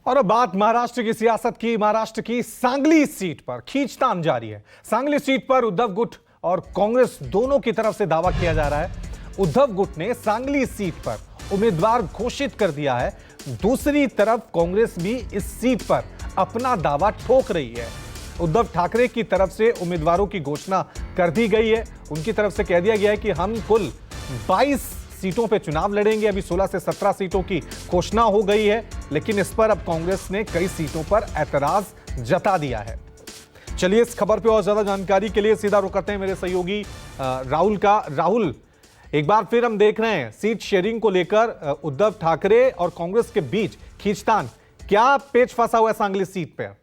और अब बात महाराष्ट्र की सियासत की। महाराष्ट्र की सांगली सीट पर खींचतान जारी है। सांगली सीट पर उद्धव गुट और कांग्रेस दोनों की तरफ से दावा किया जा रहा है। उद्धव गुट ने सांगली सीट पर उम्मीदवार घोषित कर दिया है। दूसरी तरफ कांग्रेस भी इस सीट पर अपना दावा ठोक रही है। उद्धव ठाकरे की तरफ से उम्मीदवारों की घोषणा कर दी गई है। उनकी तरफ से कह दिया गया है कि हम कुल 22 सीटों पे चुनाव लड़ेंगे। अभी 16 से 17 सीटों की घोषणा हो गई है, लेकिन इस पर अब कांग्रेस ने कई सीटों पर ऐतराज जता दिया है। चलिए इस खबर पे और ज्यादा जानकारी के लिए सीधा रुख करते हैं मेरे सहयोगी राहुल का। राहुल, एक बार फिर हम देख रहे हैं सीट शेयरिंग को लेकर उद्धव ठाकरे और कांग्रेस के बीच खींचतान। क्या पेच फंसा हुआ है सांगली सीट पर?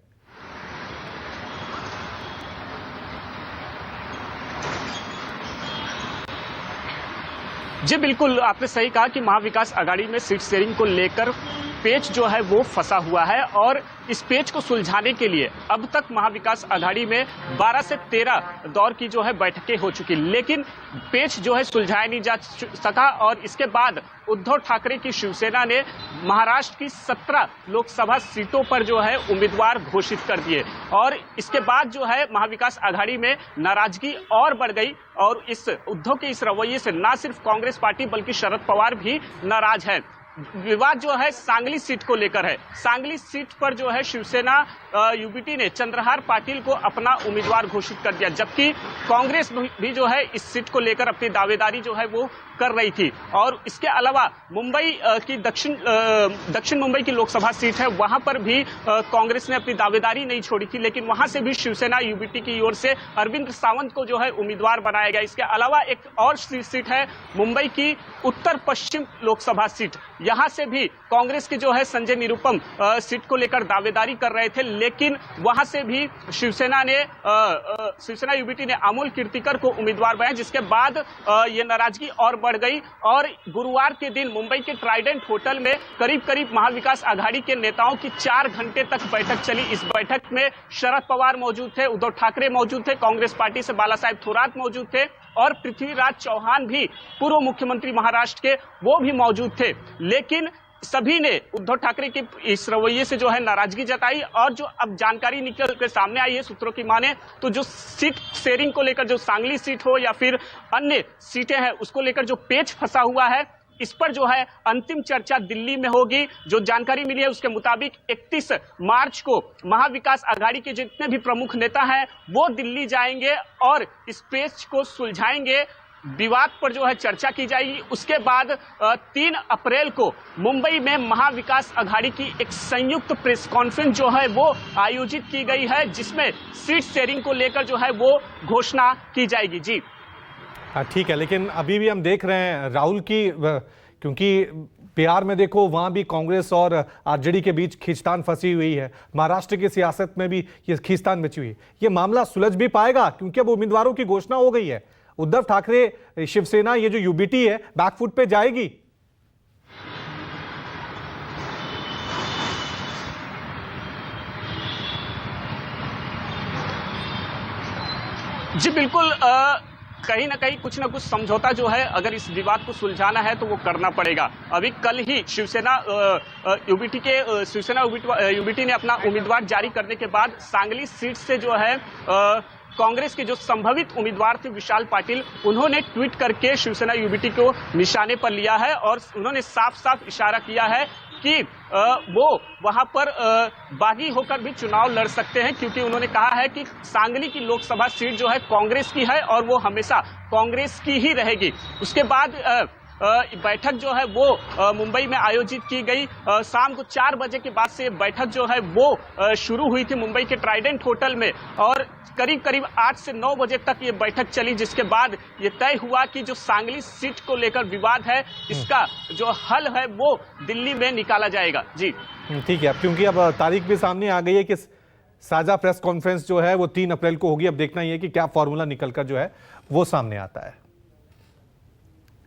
जी बिल्कुल, आपने सही कहा कि महाविकास आघाड़ी में सीट शेयरिंग को लेकर पेच जो है वो फंसा हुआ है और इस पेच को सुलझाने के लिए अब तक महाविकास आघाड़ी में 12 से 13 दौर की जो है बैठकें हो चुकी, लेकिन पेच जो है सुलझाया नहीं जा सका। और इसके बाद उद्धव ठाकरे की शिवसेना ने महाराष्ट्र की 17 लोकसभा सीटों पर जो है उम्मीदवार घोषित कर दिए और इसके बाद जो है महाविकास आघाड़ी में नाराजगी और बढ़ गई। और इस उद्धव के इस रवैये से न सिर्फ कांग्रेस पार्टी बल्कि शरद पवार भी नाराज है। विवाद जो है सांगली सीट को लेकर है। सांगली सीट पर जो है शिवसेना यूबीटी ने चंद्रहार पाटिल को अपना उम्मीदवार घोषित कर दिया, जबकि कांग्रेस भी जो है इस सीट को लेकर अपनी दावेदारी जो है वो कर रही थी। और इसके अलावा मुंबई की दक्षिण मुंबई की लोकसभा सीट है, वहां पर भी कांग्रेस ने अपनी दावेदारी नहीं छोड़ी थी, लेकिन वहां से भी शिवसेना यूबीटी की ओर से अरविंद सावंत को जो है उम्मीदवार बनाया गया। इसके अलावा एक और सीट है मुंबई की उत्तर पश्चिम लोकसभा सीट, यहां से भी कांग्रेस के जो है संजय निरुपम सीट को लेकर दावेदारी कर रहे थे, लेकिन वहां से भी शिवसेना यूबीटी ने अमोल कीर्तिकर को उम्मीदवार बनाया, जिसके बाद ये नाराजगी और बढ़ गई। और गुरुवार के दिन मुंबई के ट्राइडेंट होटल में करीब महाविकास आघाड़ी के नेताओं की 4 घंटे तक बैठक चली। इस बैठक में शरद पवार मौजूद थे, उद्धव ठाकरे मौजूद थे, कांग्रेस पार्टी से बाला साहेब थोरात मौजूद थे और पृथ्वीराज चौहान भी, पूर्व मुख्यमंत्री महाराष्ट्र के, वो भी मौजूद थे। लेकिन सभी ने उद्धव ठाकरे के इस रवैये से जो है नाराजगी जताई। और जो अब जानकारी निकल कर सामने आई है सूत्रों की माने तो जो सीट शेयरिंग को लेकर, जो सांगली सीट हो या फिर अन्य सीटें हैं, उसको लेकर जो पेच फंसा हुआ है, इस पर जो है अंतिम चर्चा दिल्ली में होगी। जो जानकारी मिली है उसके मुताबिक 31 मार्च को महाविकास आघाड़ी के जितने भी प्रमुख नेता हैं वो दिल्ली जाएंगे और इस पेच को सुलझाएंगे। विवाद पर जो है चर्चा की जाएगी। उसके बाद 3 अप्रैल को मुंबई में महाविकास आघाड़ी की एक संयुक्त प्रेस कॉन्फ्रेंस जो है वो आयोजित की गई है, जिसमें सीट शेयरिंग को लेकर जो है वो घोषणा की जाएगी। जी हाँ ठीक है, लेकिन अभी भी हम देख रहे हैं राहुल की, क्योंकि बिहार में देखो वहां भी कांग्रेस और आरजेडी के बीच खींचतान फंसी हुई है। महाराष्ट्र की सियासत में भी ये खींचतान बची हुई है। ये मामला सुलझ भी पाएगा क्योंकि अब उम्मीदवारों की घोषणा हो गई है। उद्धव ठाकरे शिवसेना, ये जो यूबीटी है, बैकफुट पे जाएगी? जी बिल्कुल, कहीं ना कहीं कुछ ना कुछ समझौता जो है, अगर इस विवाद को सुलझाना है तो वो करना पड़ेगा। अभी कल ही शिवसेना यूबीटी ने अपना उम्मीदवार जारी करने के बाद सांगली सीट से जो है कांग्रेस के जो संभावित उम्मीदवार थे विशाल पाटिल, उन्होंने ट्वीट करके शिवसेना यूबीटी को निशाने पर लिया है और उन्होंने साफ साफ इशारा किया है कि वो वहां पर बागी होकर भी चुनाव लड़ सकते हैं, क्योंकि उन्होंने कहा है कि सांगली की लोकसभा सीट जो है कांग्रेस की है और वो हमेशा कांग्रेस की ही रहेगी। उसके बाद बैठक जो है वो मुंबई में आयोजित की गई। शाम को 4 बजे के बाद से बैठक जो है वो शुरू हुई थी मुंबई के ट्राइडेंट होटल में और करीब 8 से 9 बजे तक ये बैठक चली, जिसके बाद ये तय हुआ कि जो सांगली सीट को लेकर विवाद है, इसका जो हल है वो दिल्ली में निकाला जाएगा। जी ठीक है, अब क्योंकि अब तारीख भी सामने आ गई है कि साझा प्रेस कॉन्फ्रेंस जो है वो 3 अप्रैल को होगी। अब देखना ही है कि क्या फॉर्मूला निकलकर जो है वो सामने आता है।